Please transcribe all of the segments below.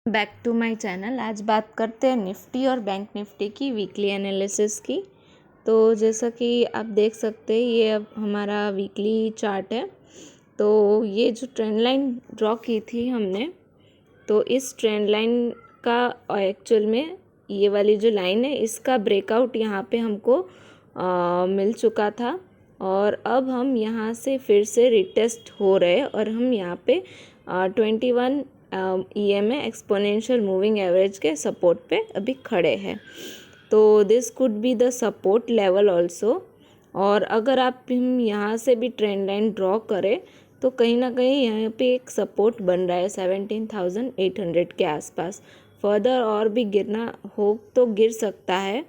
Back to my channel. आज बात करते हैं निफ्टी और बैंक निफ्टी की वीकली एनालिसिस की। तो जैसा कि आप देख सकते हैं ये अब हमारा वीकली चार्ट है। तो ये जो ट्रेंड लाइन ड्रॉ की थी हमने, तो इस ट्रेंड लाइन का एक्चुअल में ये वाली जो लाइन है इसका ब्रेकआउट यहाँ पे हमको मिल चुका था और अब हम यहाँ से फिर से रिटेस्ट हो रहे हैं और हम यहाँ पे 21 EMA एक्सपोनेंशियल मूविंग एवरेज के सपोर्ट पे अभी खड़े हैं। तो this could be the support level also. और अगर आप हम यहाँ से भी ट्रेंड लाइन ड्रॉ करें तो कहीं ना कहीं यहाँ पे एक सपोर्ट बन रहा है 17,800 के आसपास। फर्दर और भी गिरना हो तो गिर सकता है,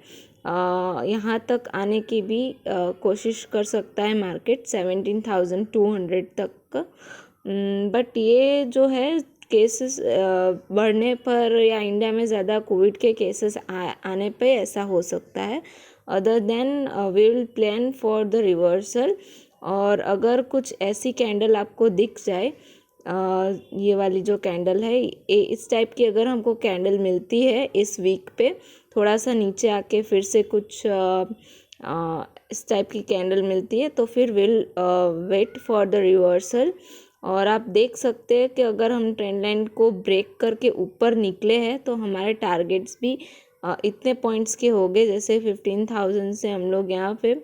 यहाँ तक आने की भी कोशिश कर सकता है मार्केट 17,200 तक। बट ये जो है केसेस बढ़ने पर या इंडिया में ज़्यादा कोविड के केसेस आने पे ऐसा हो सकता है। Other than we will plan for the reversal. और अगर कुछ ऐसी कैंडल आपको दिख जाए, ये वाली जो कैंडल है इस टाइप की अगर हमको कैंडल मिलती है इस वीक पे, थोड़ा सा नीचे आके फिर से कुछ इस टाइप की कैंडल मिलती है तो फिर will wait for the reversal. और आप देख सकते हैं कि अगर हम ट्रेंड लाइन को ब्रेक करके ऊपर निकले हैं तो हमारे टारगेट्स भी इतने पॉइंट्स के हो गए, जैसे 15,000 से हम लोग यहाँ पे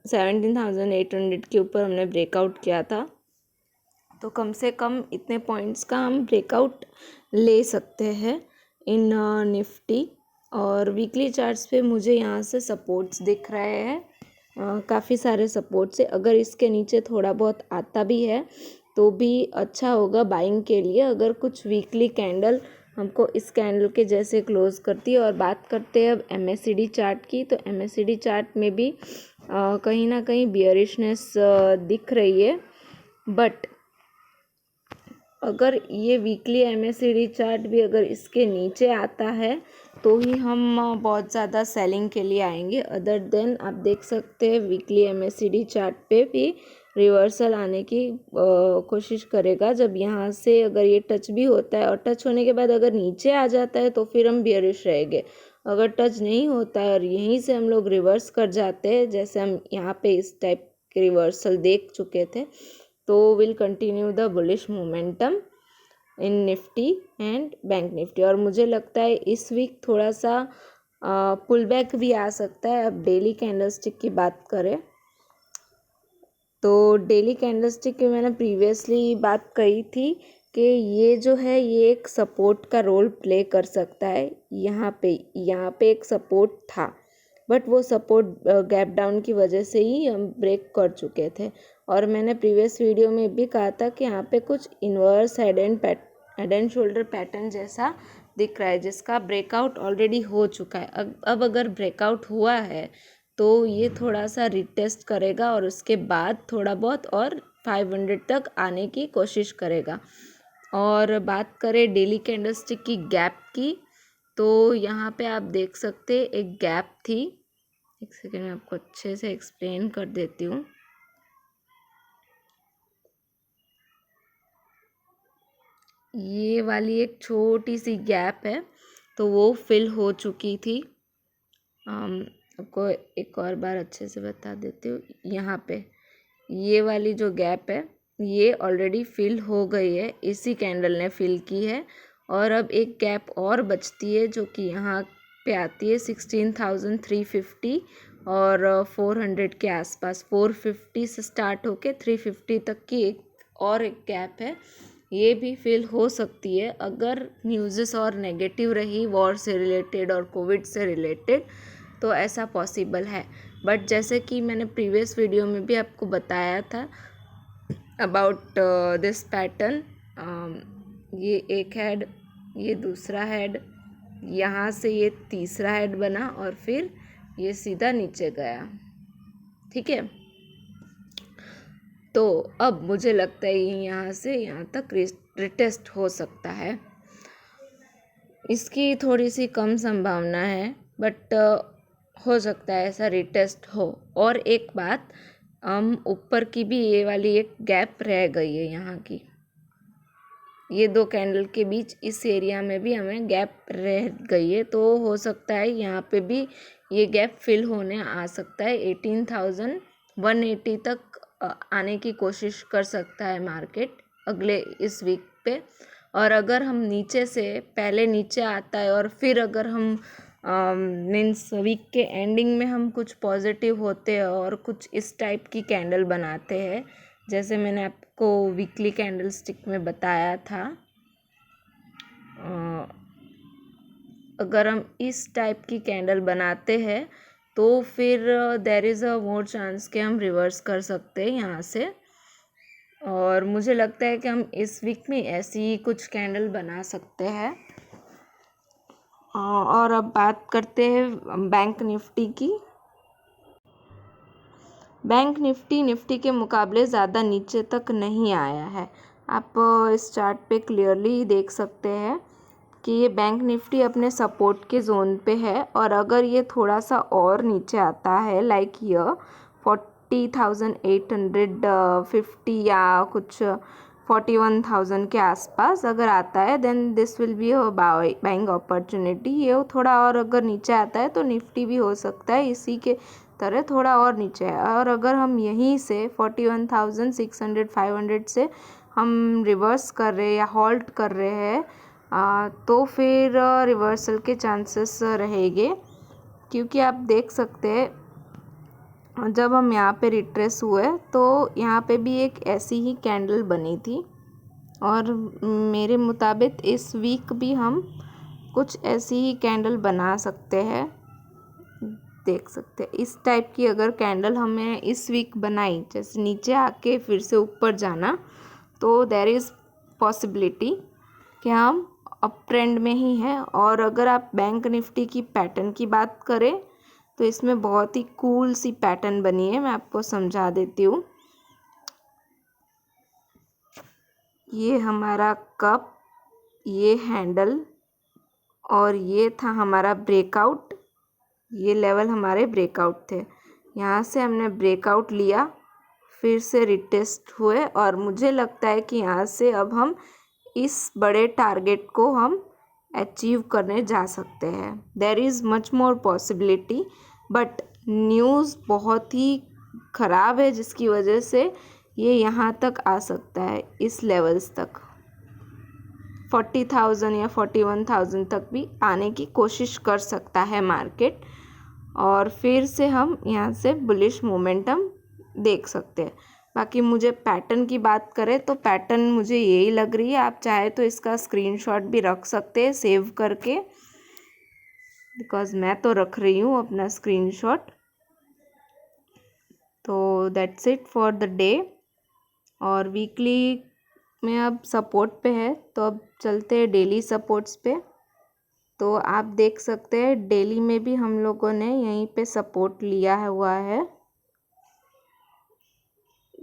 17,800 के ऊपर हमने ब्रेकआउट किया था। तो कम से कम इतने पॉइंट्स का हम ब्रेकआउट ले सकते हैं इन निफ्टी। और वीकली चार्ट्स पे मुझे यहाँ से सपोर्ट्स दिख रहे हैं, काफ़ी सारे सपोर्ट्स है। अगर इसके नीचे थोड़ा बहुत आता भी है तो भी अच्छा होगा बाइंग के लिए, अगर कुछ वीकली कैंडल हमको इस कैंडल के जैसे क्लोज करती है। और बात करते हैं अब MACD चार्ट की, तो MACD चार्ट में भी कहीं ना कहीं बियरिशनेस दिख रही है। बट अगर ये वीकली MACD चार्ट भी अगर इसके नीचे आता है तो ही हम बहुत ज़्यादा सेलिंग के लिए आएंगे। अदर देन आप देख सकते हैं वीकली MACD चार्ट पे भी रिवर्सल आने की कोशिश करेगा। जब यहाँ से अगर ये टच भी होता है और टच होने के बाद अगर नीचे आ जाता है तो फिर हम बियरिश रहेंगे। अगर टच नहीं होता है और यहीं से हम लोग रिवर्स कर जाते हैं, जैसे हम यहाँ पे इस टाइप के रिवर्सल देख चुके थे, तो will continue the bullish momentum in Nifty and bank Nifty. और मुझे लगता है इस वीक थोड़ा सा पुल बैक भी आ सकता है। अब डेली कैंडलस्टिक की बात करें तो डेली कैंडलस्टिक की मैंने प्रीवियसली बात कही थी कि ये जो है ये एक सपोर्ट का रोल प्ले कर सकता है। यहाँ पे एक सपोर्ट था, बट वो सपोर्ट गैप डाउन की वजह से ही हम ब्रेक कर चुके थे। और मैंने प्रीवियस वीडियो में भी कहा था कि यहाँ पे कुछ inverse head and shoulder pattern जैसा दिख रहा है, जिसका ब्रेकआउट ऑलरेडी हो चुका है। अब अगर ब्रेकआउट हुआ है तो ये थोड़ा सा रिटेस्ट करेगा और उसके बाद थोड़ा बहुत और 500 तक आने की कोशिश करेगा। और बात करें डेली कैंडलस्टिक की गैप की, तो यहाँ पे आप देख सकते एक गैप थी। एक सेकेंड में आपको अच्छे से एक्सप्लेन कर देती हूँ। ये वाली एक छोटी सी गैप है तो वो फिल हो चुकी थी। आपको एक और बार अच्छे से बता देती हूँ। यहाँ पे ये वाली जो गैप है ये ऑलरेडी फिल हो गई है, इसी कैंडल ने फिल की है। और अब एक गैप और बचती है जो कि यहाँ पे आती है 16,350 और 400 के आसपास। 450 से स्टार्ट होके 350 तक की एक गैप है, ये भी फिल हो सकती है अगर न्यूज़ेस और नेगेटिव रही वॉर से रिलेटेड और कोविड से रिलेटेड, तो ऐसा पॉसिबल है। बट जैसे कि मैंने प्रीवियस वीडियो में भी आपको बताया था अबाउट दिस पैटर्न, ये एक हेड, ये दूसरा हेड, यहाँ से ये तीसरा हेड बना और फिर ये सीधा नीचे गया। ठीक है, तो अब मुझे लगता है यहाँ से यहाँ तक रिटेस्ट हो सकता है। इसकी थोड़ी सी कम संभावना है, बट हो सकता है ऐसा रिटेस्ट हो। और एक बात, हम ऊपर की भी ये वाली एक गैप रह गई है यहाँ की, ये दो कैंडल के बीच इस एरिया में भी हमें गैप रह गई है, तो हो सकता है यहाँ पे भी ये गैप फिल होने आ सकता है। 18,180 तक आने की कोशिश कर सकता है मार्केट अगले इस वीक पे। और अगर हम नीचे से पहले नीचे आता है और फिर अगर हम मीन्स वीक के एंडिंग में हम कुछ पॉजिटिव होते हैं और कुछ इस टाइप की कैंडल बनाते हैं, जैसे मैंने आपको वीकली कैंडल स्टिक में बताया था, अगर हम इस टाइप की कैंडल बनाते हैं तो फिर there is a more chance कि हम रिवर्स कर सकते हैं यहाँ से। और मुझे लगता है कि हम इस वीक में ऐसी ही कुछ कैंडल बना सकते हैं। और अब बात करते हैं बैंक निफ्टी की। बैंक निफ्टी के मुकाबले ज़्यादा नीचे तक नहीं आया है। आप इस चार्ट पे क्लियरली देख सकते हैं कि ये बैंक निफ्टी अपने सपोर्ट के जोन पे है, और अगर ये थोड़ा सा और नीचे आता है लाइक ये 40,850 या कुछ 41,000 के आसपास अगर आता है, then this will be a buying opportunity. ये थोड़ा और अगर नीचे आता है तो निफ्टी भी हो सकता है इसी के तरह थोड़ा और नीचे है। और अगर हम यहीं से 41,600 500 से हम रिवर्स कर रहे हैं या हॉल्ट कर रहे हैं, तो फिर रिवर्सल के चांसेस रहेंगे, क्योंकि आप देख सकते हैं जब हम यहाँ पे रिट्रेस हुए तो यहाँ पे भी एक ऐसी ही कैंडल बनी थी, और मेरे मुताबिक इस वीक भी हम कुछ ऐसी ही कैंडल बना सकते हैं। देख सकते हैं इस टाइप की अगर कैंडल हमें इस वीक बनाई, जैसे नीचे आके फिर से ऊपर जाना, तो देयर इज़ पॉसिबिलिटी कि हम अप ट्रेंड में ही हैं। और अगर आप बैंक निफ्टी की पैटर्न की बात करें तो इसमें बहुत ही कूल सी पैटर्न बनी है, मैं आपको समझा देती हूँ। ये हमारा कप, ये हैंडल, और ये था हमारा ब्रेकआउट। ये लेवल हमारे ब्रेकआउट थे, यहाँ से हमने ब्रेकआउट लिया, फिर से रिटेस्ट हुए, और मुझे लगता है कि यहाँ से अब हम इस बड़े टारगेट को हम अचीव करने जा सकते हैं। There is much more possibility, but news बहुत ही ख़राब है जिसकी वजह से ये यहाँ तक आ सकता है, इस लेवल्स तक 40,000 या 41,000 तक भी आने की कोशिश कर सकता है मार्केट, और फिर से हम यहाँ से बुलिश मोमेंटम देख सकते हैं। बाकी मुझे पैटर्न की बात करें तो पैटर्न मुझे यही लग रही है। आप चाहे तो इसका स्क्रीनशॉट भी रख सकते हैं सेव करके, बिकॉज मैं तो रख रही हूँ अपना स्क्रीनशॉट। तो that's it for the day. और वीकली में अब सपोर्ट पे है, तो अब चलते हैं डेली सपोर्ट्स पे। तो आप देख सकते हैं डेली में भी हम लोगों ने यहीं पे सपोर्ट लिया हुआ है,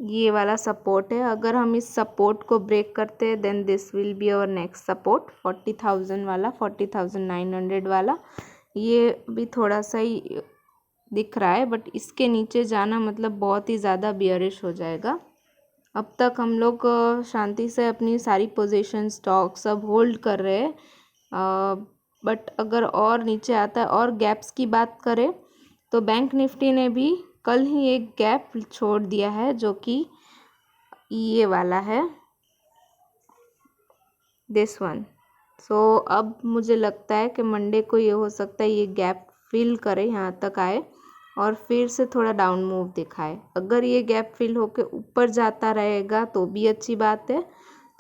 ये वाला सपोर्ट है। अगर हम इस सपोर्ट को ब्रेक करते हैं then this will be our next support, 40,000 वाला, 40,900 वाला। ये भी थोड़ा सा ही दिख रहा है, बट इसके नीचे जाना मतलब बहुत ही ज़्यादा बियरिश हो जाएगा। अब तक हम लोग शांति से अपनी सारी पोजीशन स्टॉक सब होल्ड कर रहे हैं, बट अगर और नीचे आता है और गैप्स की बात करें तो बैंक निफ्टी ने भी कल ही एक गैप छोड़ दिया है, जो कि ये वाला है, दिस वन। सो अब मुझे लगता है कि मंडे को ये हो सकता है ये गैप फिल करे, यहाँ तक आए और फिर से थोड़ा डाउन मूव दिखाए। अगर ये गैप फिल होके ऊपर जाता रहेगा तो भी अच्छी बात है।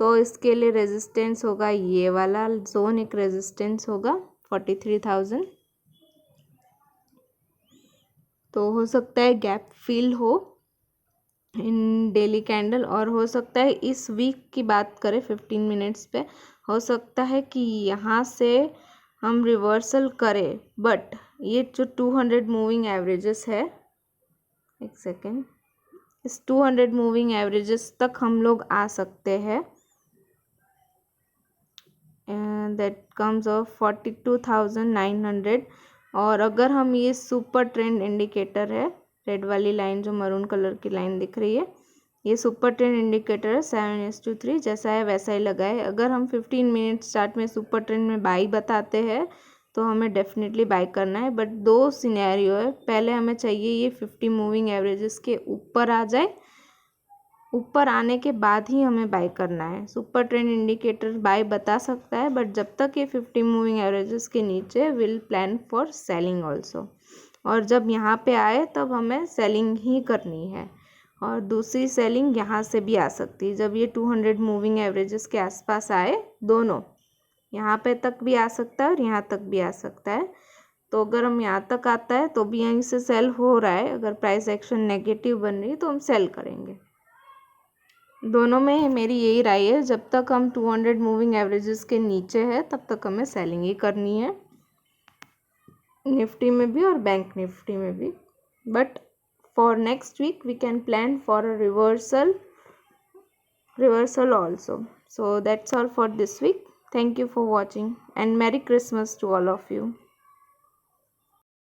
तो इसके लिए रेजिस्टेंस होगा ये वाला जोन, एक रेजिस्टेंस होगा 43,000। तो हो सकता है गैप फिल हो इन डेली कैंडल, और हो सकता है इस वीक की बात करें 15 मिनट्स पे, हो सकता है कि यहाँ से हम रिवर्सल करें। बट ये जो 200 मूविंग एवरेजेस है, एक सेकेंड, इस 200 मूविंग एवरेजेस तक हम लोग आ सकते हैं, दैट कम्स ऑफ 42,900। और अगर हम ये सुपर ट्रेंड इंडिकेटर है, रेड वाली लाइन जो मरून कलर की लाइन दिख रही है, ये सुपर ट्रेंड इंडिकेटर 7:3 जैसा है वैसा ही लगा है। अगर हम 15 मिनट चार्ट में सुपर ट्रेंड में बाई बताते हैं तो हमें डेफिनेटली बाई करना है। बट दो सिनेरियो है, पहले हमें चाहिए ये 50 मूविंग एवरेजेस के ऊपर आ जाए, ऊपर आने के बाद ही हमें बाय करना है। सुपर ट्रेंड इंडिकेटर बाय बता सकता है, बट जब तक ये 50 मूविंग एवरेजेस के नीचे will plan for selling also. और जब यहाँ पे आए तब हमें सेलिंग ही करनी है। और दूसरी सेलिंग यहाँ से भी आ सकती है, जब ये 200 मूविंग एवरेजेस के आसपास आए, दोनों यहाँ पे तक भी आ सकता है और यहाँ तक भी आ सकता है। तो अगर हम यहाँ तक आता है तो भी यहीं से सेल हो रहा है, अगर प्राइस एक्शन नेगेटिव बन रही है तो हम सेल करेंगे। दोनों में मेरी यही राय है, जब तक हम 200 मूविंग एवरेजेस के नीचे है तब तक हमें सेलिंग ही करनी है, निफ्टी में भी और बैंक निफ्टी में भी। But for next week we can plan for a reversal also. So that's all for this week. Thank you for watching and Merry Christmas to all of you.